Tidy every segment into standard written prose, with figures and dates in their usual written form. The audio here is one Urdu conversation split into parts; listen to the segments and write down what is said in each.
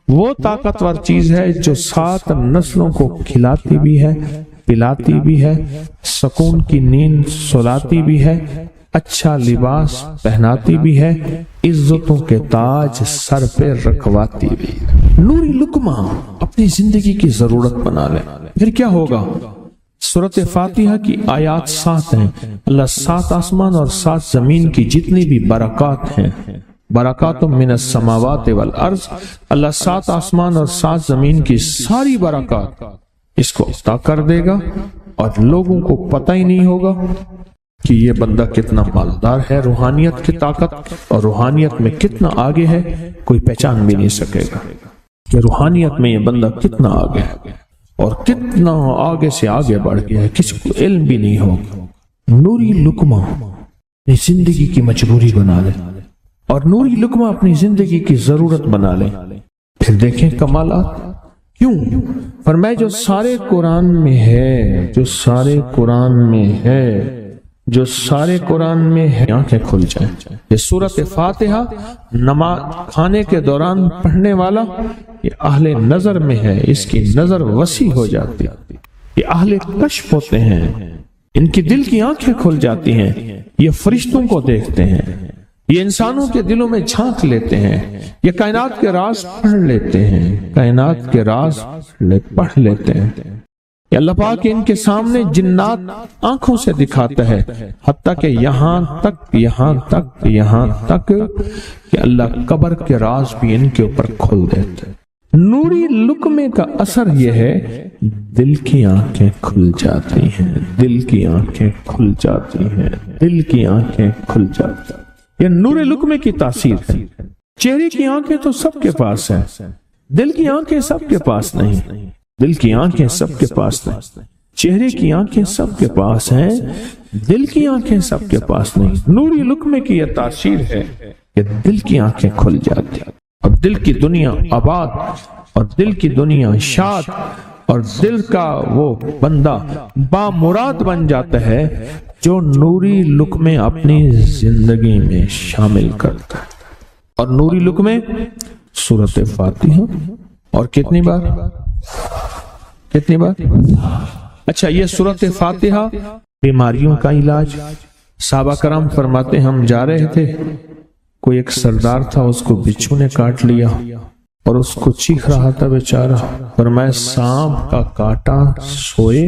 وہ طاقتور چیز ہے جو 7 نسلوں کو کھلاتی بھی ہے، پلاتی بھی ہے، سکون کی نیند سلاتی بھی ہے، اچھا لباس پہناتی بھی ہے، عزتوں کے تاج سر پہ رکھواتی بھی ہے۔ نوری لقمہ اپنی زندگی کی ضرورت بنا لے، پھر کیا ہوگا؟ سورۃ فاتحہ کی آیات 7 ہیں۔ اللہ 7 آسمان اور 7 زمین کی جتنی بھی برکات ہیں، برکات من السماوات والارض، اللہ 7 آسمان اور 7 زمین کی ساری برکات اس کو عطا کر دے گا، اور لوگوں کو پتہ ہی نہیں ہوگا کہ یہ بندہ کتنا مالدار ہے، روحانیت کی طاقت اور روحانیت میں کتنا آگے ہے، کوئی پہچان بھی نہیں سکے گا کہ روحانیت میں یہ بندہ کتنا آگے ہے اور کتنا آگے سے آگے بڑھ گیا ہے، کسی کو علم بھی نہیں ہوگا۔ نوری لقمہ اپنی زندگی کی مجبوری بنا لے اور نوری لقمہ اپنی زندگی کی ضرورت بنا لے، پھر دیکھیں کمالات۔ کیوں؟ فرمائے جو سارے قرآن میں ہے، جو سارے قرآن میں ہے، جو سارے قرآن میں ہے، آنکھیں کھل جائیں۔ یہ سورۃ فاتحہ نماز کھانے کے دوران پڑھنے والا یہ اہل نظر میں ہے، اس کی نظر وسیع ہو جاتی ہے، یہ اہل کشف ہوتے ہیں، ان کی دل کی آنکھیں کھل جاتی ہیں، یہ فرشتوں کو دیکھتے ہیں، یہ انسانوں کے دلوں میں جھانک لیتے ہیں، یہ کائنات کے راز پڑھ لیتے ہیں، کائنات کے راز پڑھ لیتے ہیں۔ کہ اللہ پاک ان کے سامنے جنات آنکھوں سے دکھاتا ہے، حتیٰ کہ یہاں تک کہ اللہ قبر کے راز بھی ان کے اوپر کھول دیتے ہیں۔ نوری لقمے کا اثر یہ ہے، دل کی آنکھیں کھل جاتی ہیں، دل کی آنکھیں کھل جاتی ہیں، دل کی آنکھیں کھل جاتی ہیں۔ یہ نور لقمے کی تاثیر ہے۔ چہرے کی آنکھیں تو سب کے پاس ہیں، دل کی آنکھیں سب کے پاس نہیں، دل کی آنکھیں سب کے پاس نہیں، چہرے کی آنکھیں سب کے پاس ہیں، دل کی آنکھیں سب کے پاس نہیں۔ نوری لقمے کی یہ تاثیر ہے کہ دل کی آنکھیں کھل جاتی ہیں اور دل کی دنیا آباد اور دل کی دنیا شاد اور دل کا وہ بندہ بامراد بن جاتا ہے جو نوری لقمے اپنی زندگی میں شامل کرتا ہے۔ اور نوری لقمے سورۃ فاتحہ، اور کتنی بار؟ اچھا، یہ سورۃ فاتحہ بیماریوں کا علاج۔ صحابہ کرام فرماتے ہم جا رہے تھے، کوئی ایک سردار تھا، اس کو بچھو نے کاٹ لیا اور اس کو چیخ رہا تھا بیچارہ، فرمایا سانپ کا کاٹا سوئے،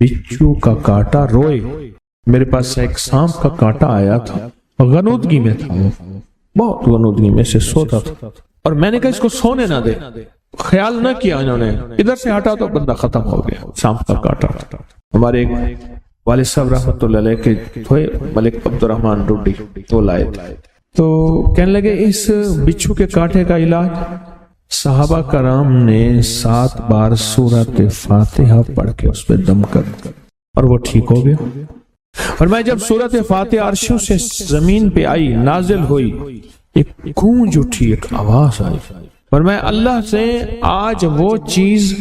بچھو کا کاٹا روئے۔ میرے پاس ایک سانپ کا کاٹا آیا تھا، غنودگی میں تھا، وہ بہت غنودگی میں سے سوتا تھا، اور میں نے کہا اس کو سونے نہ دے، خیال نہ کیا انہوں نے، ادھر سے ہٹا تو بندہ ختم ہو گیا، سانپ کا کاٹا۔ ہمارے ایک والد صاحب رحمۃ اللہ علیہ کے تھے، ملک عبد الرحمن ڈوڈی، تو لائے تھے، تو کہنے لگے اس بچھو کے کاٹے کا علاج صحابہ کرام نے 7 بار سورۃ فاتحہ پڑھ کے اس پہ دم کر اور وہ ٹھیک ہو گیا۔ اور میں جب سورۃ فاتحہ عرشوں سے زمین پہ آئی، نازل ہوئی، ایک گونج اٹھی، ایک آواز آئی، اور میں اللہ سے آج وہ چیز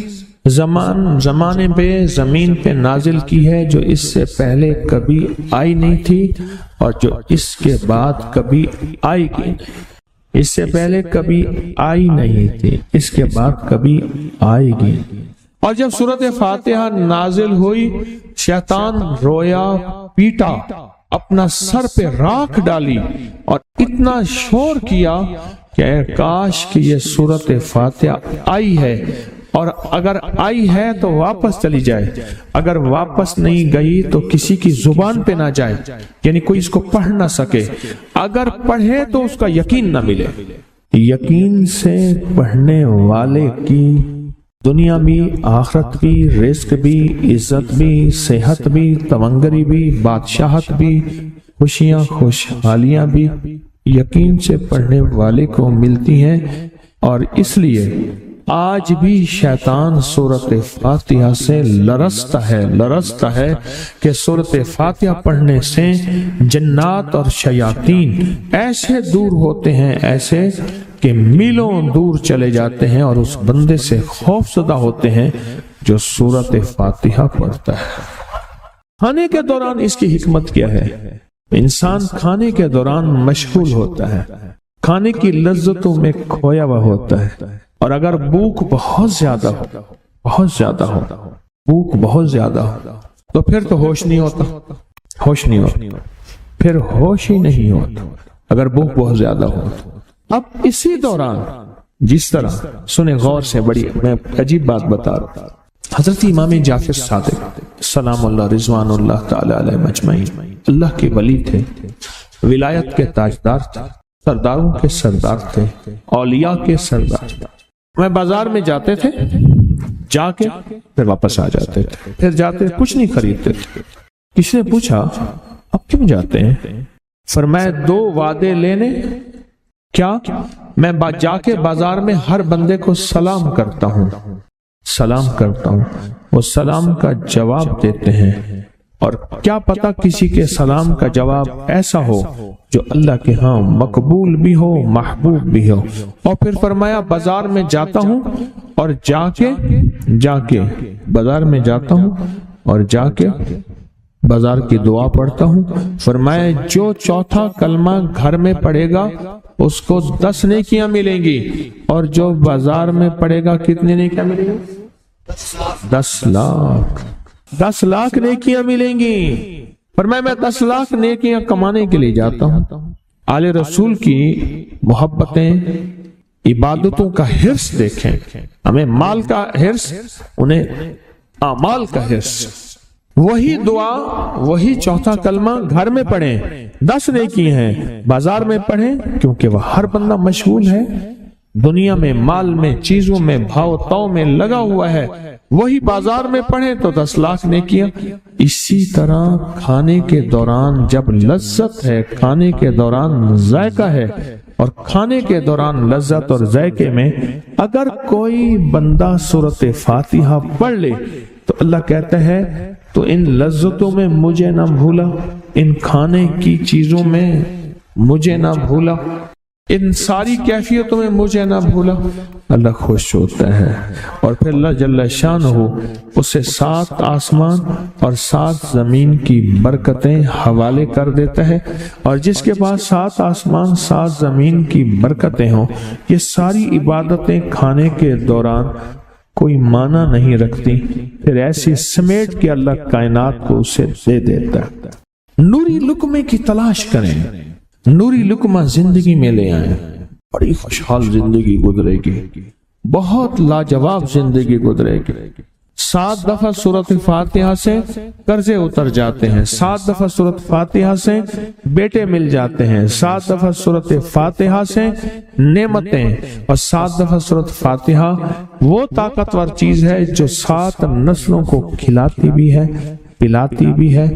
زمانے پہ زمین پہ نازل کی ہے جو اس سے پہلے کبھی آئی نہیں تھی اور جو اس کے بعد کبھی آئے گی نہیں، اس سے پہلے کبھی آئی نہیں تھی، اس کے بعد کبھی آئے گی۔ اور جب سورۃ فاتحہ نازل ہوئی، شیطان رویا، پیٹا، اپنا سر پہ راکھ ڈالی اور اتنا شور کیا کہ کاش کہ یہ سورۃ فاتحہ آئی ہے، اور اگر آئی ہے تو واپس چلی جائے، اگر واپس نہیں گئی تو کسی کی زبان پہ نہ جائے، یعنی کوئی اس کو پڑھ نہ سکے، اگر پڑھے تو اس کا یقین نہ ملے۔ یقین سے پڑھنے والے کی دنیا بھی، آخرت بھی، رزق بھی، عزت بھی، صحت بھی، تونگری بھی، بادشاہت بھی، خوشیاں خوشحالیاں بھی یقین سے پڑھنے والے کو ملتی ہیں۔ اور اس لیے آج بھی شیطان سورۃ فاتحہ سے لرزتا ہے کہ سورۃ فاتحہ پڑھنے سے جنات اور شیاطین ایسے دور ہوتے ہیں، ایسے کہ میلوں دور چلے جاتے ہیں، اور اس بندے سے خوف زدہ ہوتے ہیں جو سورۃ فاتحہ پڑھتا ہے۔ کھانے کے دوران اس کی حکمت کیا ہے؟ انسان کھانے کے دوران مشغول ہوتا ہے، کھانے کی لذتوں میں کھویا ہوا ہوتا ہے، اور اگر بھوک بہت زیادہ ہو، بھوک بہت زیادہ ہو تو پھر تو ہوش نہیں ہوتا، پھر ہوش ہی نہیں ہوتا اگر بھوک بہت زیادہ ہو۔ اب اسی دوران جس طرح سنیں غور سے، بڑی میں عجیب بات بتا رہا ہوں، حضرت امام جعفر صادق سلام اللہ رضوان اللہ تعالی علیہ مجمعین اللہ کے ولی تھے، ولایت کے تاجدار تھے، سرداروں کے سردار تھے، اولیاء کے سردار تھے۔ میں بازار میں جاتے تھے، جا کے پھر واپس آ جاتے تھے، پھر جاتے کچھ نہیں خریدتے تھے۔ کسی نے پوچھا اب کیوں جاتے ہیں؟ فرمایا 2 وعدے لینے، کیا میں جا کے بازار میں ہر بندے کو سلام کرتا ہوں، وہ سلام کا جواب دیتے ہیں، اور کیا پتا کسی کے سلام کا جواب ایسا ہو جو اللہ کے ہاں مقبول بھی ہو، محبوب بھی ہو۔ اور پھر فرمایا بازار میں جاتا ہوں اور جا کے بازار میں جاتا ہوں اور جا کے بازار کی دعا پڑھتا ہوں۔ فرمایا جو چوتھا کلمہ گھر میں پڑھے گا اس کو 10 نیکیاں ملیں گی، اور جو بازار میں پڑھے گا کتنی نیکیاں ملیں گی؟ 10 لاکھ نیکیاں ملیں گی۔ فرمایا میں 10 لاکھ نیکیاں کمانے کے لیے جاتا ہوں۔ آل رسول کی محبتیں، عبادتوں کا حرص دیکھیں، ہمیں مال کا حرص، انہیں اعمال کا حرص۔ وہی دعا، وہی چوتھا کلمہ گھر میں پڑھیں، 10 نیکی ہیں، بازار میں پڑھیں کیونکہ وہ ہر بندہ مشغول ہے، دنیا میں، مال میں، چیزوں میں، بھاؤ تاؤ میں لگا ہوا ہے، وہی بازار میں پڑھیں تو 10 لاکھ نیکیاں۔ اسی طرح کھانے کے دوران جب لذت ہے، کھانے کے دوران ذائقہ ہے، اور کھانے کے دوران لذت اور ذائقے میں اگر کوئی بندہ سورۃ فاتحہ پڑھ لے تو اللہ کہتا ہے تو ان لذتوں میں مجھے نہ بھولا، ان کھانے کی چیزوں میں مجھے نہ بھولا، ان ساری کیفیتوں میں مجھے نہ بھولا۔ اللہ خوش ہوتا ہے، اور پھر اللہ جل شانہ اسے 7 آسمان اور 7 زمین کی برکتیں حوالے کر دیتا ہے، اور جس کے پاس 7 آسمان 7 زمین کی برکتیں ہوں، یہ ساری عبادتیں کھانے کے دوران کوئی معنی نہیں رکھتی، پھر ایسی سمیٹ کے اللہ کائنات کو اسے دے دیتا ہے۔ نوری لقمے کی تلاش کریں، نوری لقمہ زندگی میں لے آئیں، بڑی خوشحال زندگی گزرے گی، بہت لاجواب زندگی گزرے گی۔ 7 دفعہ سورۃ فاتحہ سے قرضے اتر جاتے ہیں، 7 دفعہ سورۃ فاتحہ سے بیٹے مل جاتے ہیں، 7 دفعہ سورۃ فاتحہ سے نعمتیں، اور 7 دفعہ سورۃ فاتحہ وہ طاقتور چیز ہے جو 7 نسلوں کو کھلاتی بھی ہے، پلاتی بھی ہے،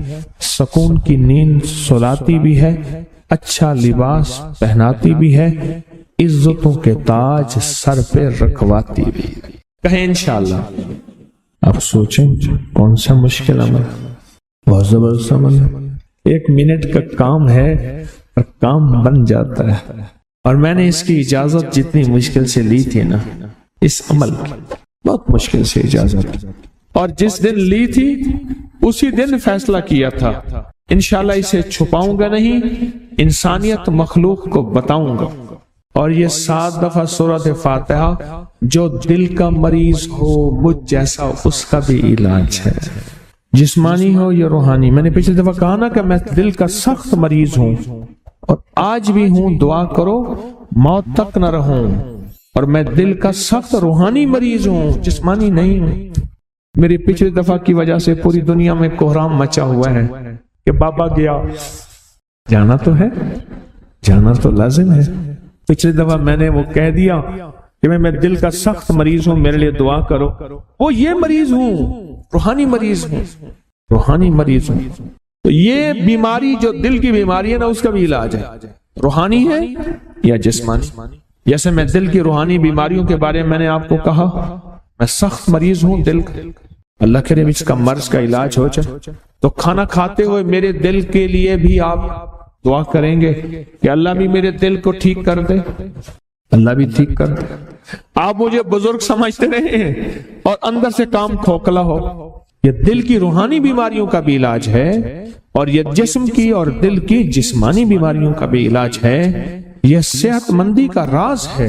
سکون کی نیند سلاتی بھی ہے، اچھا لباس پہناتی بھی ہے، عزتوں کے تاج سر پہ رکھواتی بھی۔ کہیں انشاءاللہ۔ آپ سوچیں کون سا مشکل عمل، بہت زبردست عمل ہے، 1 منٹ کا کام ہے اور کام بن جاتا ہے۔ اور میں نے اس کی اجازت جتنی مشکل سے لی تھی نا، اس عمل بہت مشکل سے اجازت، اور جس دن لی تھی اسی دن فیصلہ کیا تھا انشاءاللہ اسے چھپاؤں گا نہیں، انسانیت مخلوق کو بتاؤں گا۔ اور یہ 7 دفعہ سورۃ فاتحہ جو دل کا مریض ہو مجھ جیسا اس کا بھی علاج ہے، جسمانی ہو یا روحانی۔ میں نے پچھلی دفعہ کہا نا کہ میں دل کا سخت مریض ہوں اور آج بھی ہوں، دعا کرو موت تک نہ رہوں، اور میں دل کا سخت روحانی مریض ہوں، جسمانی نہیں ہوں۔ میری پچھلی دفعہ کی وجہ سے پوری دنیا میں کوہرام مچا ہوا ہے کہ بابا گیا، جانا تو ہے، جانا تو لازم ہے۔ پچھلی دفعہ میں نے وہ کہہ دیا کہ میں دل کا سخت مریض ہوں، میرے لیے دعا کرو، وہ یہ مریض ہوں، روحانی مریض ہوں، روحانی مریض ہوں۔ تو یہ بیماری جو دل کی بیماری ہے نا، اس کا بھی علاج ہے، روحانی ہے یا جسمانی۔ جیسے میں دل کی روحانی بیماریوں کے بارے میں نے آپ کو کہا، میں سخت مریض ہوں دل کا، اللہ کرے اس کا مرض کا علاج ہو جائے۔ تو کھانا کھاتے ہوئے میرے دل کے لیے بھی آپ دعا کریں گے کہ اللہ بھی میرے دل کو ٹھیک کر دے، اللہ بھی ٹھیک کر دے۔ آپ مجھے بزرگ سمجھتے رہے ہیں اور اندر سے کام کھوکھلا ہو، یہ دل کی روحانی بیماریوں کا بھی علاج ہے، اور یہ جسم کی اور دل کی جسمانی بیماریوں کا بھی علاج ہے۔ یہ صحت مندی کا راز ہے،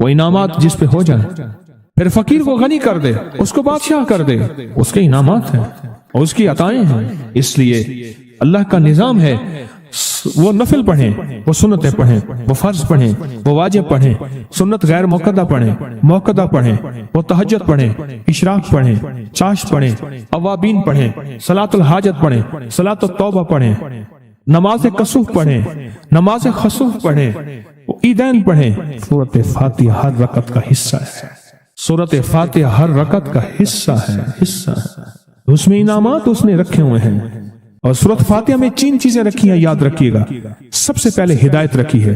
وہ انعامات جس پہ ہو جائیں، پھر فقیر کو غنی کر دے، اس کو بادشاہ کر دے، اس کے انعامات ہیں اور اس کی عطائیں ہیں۔ اس لیے اللہ کا نظام ہے، وہ نفل پڑھیں، وہ سنتیں پڑھیں، وہ فرض پڑھیں، وہ واجب پڑھیں، سنت غیر موقدہ پڑھیں، موقدہ پڑھیں، وہ تہجد پڑھیں، اشراق پڑھیں، چاش پڑھیں، اوابین پڑھیں، صلاۃ الحاجت پڑھیں، صلاۃ التوبہ پڑھیں، نماز کسوف پڑھیں، نماز خسوف پڑھیں، عیدین پڑھیں۔ سورۃ فاتحہ ہر رکعت کا حصہ ہے، سورۃ فاتحہ ہر رکعت کا حصہ ہے، اس میں انعامات اس نے رکھے ہوئے ہیں۔ اور سورۃ فاتحہ میں 3 چیزیں رکھی ہیں، یاد رکھیے گا۔ سب سے پہلے ہدایت رکھی ہے،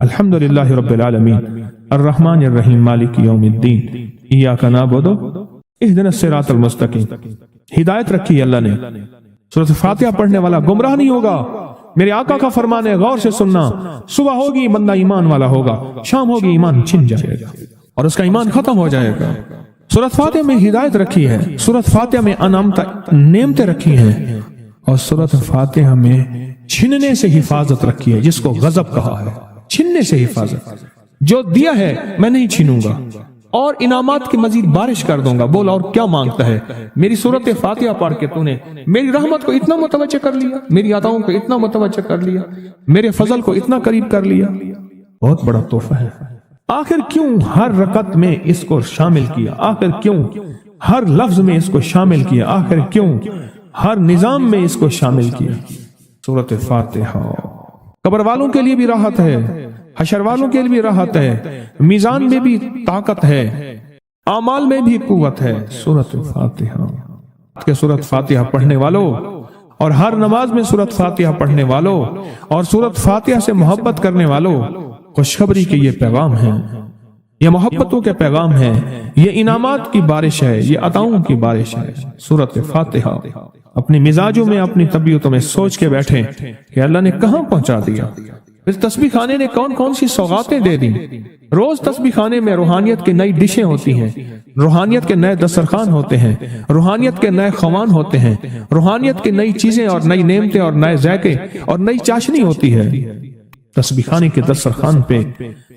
الحمدللہ رب العالمین الرحمن الرحیم مالک یوم الدین ایاک نعبد اہدنا الصراط المستقیم۔ ہدایت رکھی ہے اللہ نے۔ سورۃ فاتحہ پڑھنے والا گمراہ نہیں ہوگا، میرے آقا کا فرمان ہے، غور سے سننا۔ صبح ہوگی بندہ ایمان والا ہوگا، شام ہوگی ایمان چھن جائے گا اور اس کا ایمان ختم ہو جائے گا۔ سورۃ فاتحہ میں ہدایت رکھی ہے، سورۃ فاتحہ میں نعمتیں رکھی ہیں، اور سورۃ فاتحہ میں چھننے سے حفاظت رکھی ہے، جس کو غضب کہا ہے، چھننے سے حفاظت۔ جو دیا ہے میں نہیں چھینوں گا، اور انعامات کی مزید بارش کر دوں گا۔ بول اور کیا مانگتا ہے؟ میری سورۃ فاتحہ پڑھ کے تو نے میری رحمت کو اتنا متوجہ کر لیا، میری عطاؤں کو اتنا متوجہ کر لیا، میرے فضل کو اتنا قریب کر لیا۔ بہت بڑا تحفہ ہے۔ آخر کیوں ہر رکعت میں اس کو شامل کیا؟ آخر کیوں ہر لفظ میں اس کو شامل کیا؟ آخر کیوں ہر نظام میں اس کو شامل کیا؟ سورۃ فاتحہ قبر والوں کے لیے بھی راحت ہے، حشر والوں کے لیے بھی راحت ہے، میزان میں بھی طاقت ہے، اعمال میں بھی قوت ہے۔ سورۃ فاتحہ کہ سورۃ فاتحہ پڑھنے والوں اور ہر نماز میں سورۃ فاتحہ پڑھنے والوں اور سورۃ فاتحہ سے محبت کرنے والوں، خوشخبری کے یہ پیغام ہیں، یہ محبتوں کے پیغام ہیں، یہ انعامات کی بارش ہے، یہ عطاؤں کی بارش ہے۔ سورۃ فاتحہ اپنی مزاجوں میں، اپنی طبیعتوں میں سوچ کے بیٹھیں کہ اللہ نے کہاں پہنچا دیا، اس تسبیح خانے نے کون کون سی سوغاتیں دے دی۔ روز تسبیح خانے میں روحانیت کی نئی ڈشیں ہوتی ہیں، روحانیت کے نئے دسترخوان ہوتے ہیں، روحانیت کے نئے خوان ہوتے ہیں، روحانیت کی نئی چیزیں اور نئی نعمتیں اور نئے ذائقے اور نئی چاشنی ہوتی ہے۔ تسبیح خانے کے دسترخوان پہ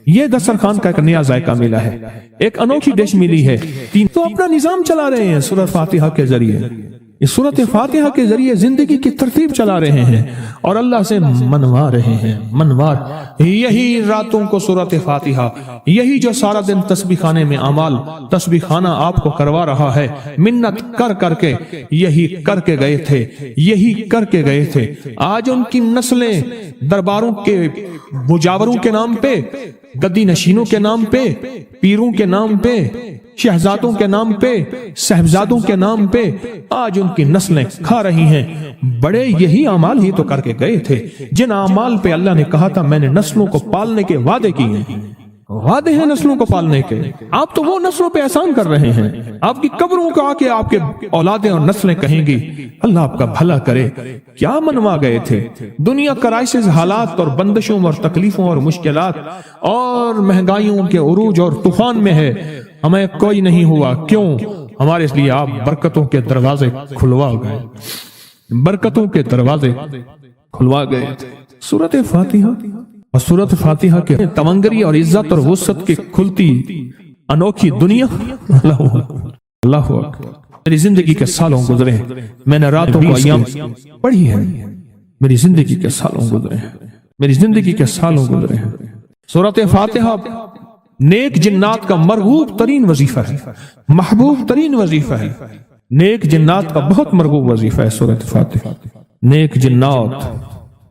یہ دسترخوان کا ایک نیا ذائقہ ملا ہے، ایک انوکھی ڈش ملی ہے۔ تو اپنا نظام چلا رہے ہیں سورۃ فاتحہ کے ذریعے، اس سورۃ فاتحہ کے ذریعے زندگی کی ترتیب چلا رہے ہیں اور اللہ سے منوا رہے ہیں۔ منوار یہی راتوں کو سورۃ فاتحہ، یہی جو سارا دن تسبیح خانے میں اعمال تسبیح خانہ آپ کو کروا رہا ہے، منت کر کر کے یہی کر کے گئے تھے، یہی کر کے گئے تھے۔ آج ان کی نسلیں درباروں کے مجاوروں کے نام پہ، گدی نشینوں کے نام پہ، پیروں کے نام پہ، شہزادوں کے نام پہ، صاحبزادوں کے نام پہ آج ان کی نسلیں کھا رہی ہیں۔ بڑے یہی اعمال ہی تو کر کے گئے تھے، جن اعمال پہ اللہ نے کہا تھا میں نے نسلوں کو پالنے کے وعدے کیے ہیں۔ وعدے ہیں نسلوں کو پالنے کے، آپ تو وہ نسلوں پہ احسان کر رہے ہیں۔ آپ کی قبروں کو آ کے آپ کے اولادیں اور نسلیں کہیں گی اللہ آپ کا بھلا کرے، کیا منوا گئے تھے۔ دنیا کرائسس، حالات اور بندشوں اور تکلیفوں اور مشکلات اور مہنگائیوں کے عروج اور طوفان میں ہے، ہمیں کوئی نہیں ہوا۔ کیوں؟ ہمارے اس لیے آپ برکتوں کے دروازے کھلوا گئے، برکتوں کے دروازے کھلوا گئے۔ سورۃ فاتحہ اور سورۃ فاتحہ کے تونگری اور عزت اور وسعت کی کھلتی انوکھی دنیا۔ اللہ اکبر۔ میری زندگی کے سالوں گزرے ہیں، میں نے راتوں کو ایام پڑھی ہے، میری زندگی کے سالوں گزرے ہیں، میری زندگی کے سالوں گزرے ہیں۔ سورۃ فاتحہ نیک جنات کا مرغوب ترین وظیفہ ہے، محبوب ترین وظیفہ ہے۔ نیک جنات کا بہت مرغوب وظیفہ ہے سورۃ فاتحہ۔ نیک جنات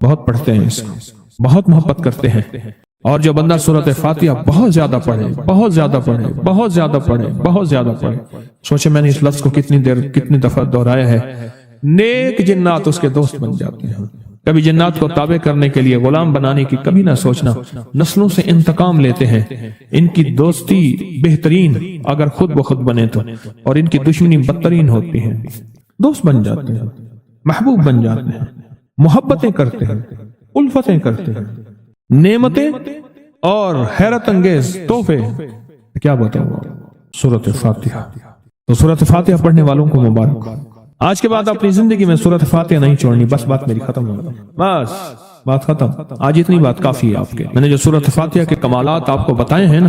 بہت پڑھتے ہیں، اس کو بہت محبت کرتے ہیں، اور جو بندہ سورۃ فاتحہ بہت زیادہ پڑھے، بہت زیادہ پڑھے، بہت زیادہ پڑھے، بہت زیادہ پڑھے، سوچے میں نے اس لفظ کو کتنی دفعہ دہرایا ہے، نیک جنات اس کے دوست بن جاتے ہیں۔ کبھی جنات کو تابع کرنے کے لیے غلام بنانے کی کبھی نہ سوچنا، نسلوں سے انتقام لیتے ہیں، ان کی دوستی بہترین اگر خود بخود بنے تو، اور ان کی دشمنی بدترین ہوتی ہے۔ دوست بن جاتے ہیں، محبوب بن جاتے ہیں، محبتیں کرتے ہیں، الفتیں کرتے ہیں، نعمتیں اور حیرت انگیز تحفے۔ کیا بتاؤں سورۃ فاتحہ۔ تو سورۃ فاتحہ پڑھنے والوں کو مبارک۔ آج کے بعد اپنی زندگی میں سورۃ فاتحہ نہیں چھوڑنی، بس بات میری ختم ہو گئی، بس بات ختم۔ آج اتنی بات کافی ہے آپ کے۔ میں نے جو سورۃ فاتحہ کے کمالات آپ کو بتائے ہیں نا،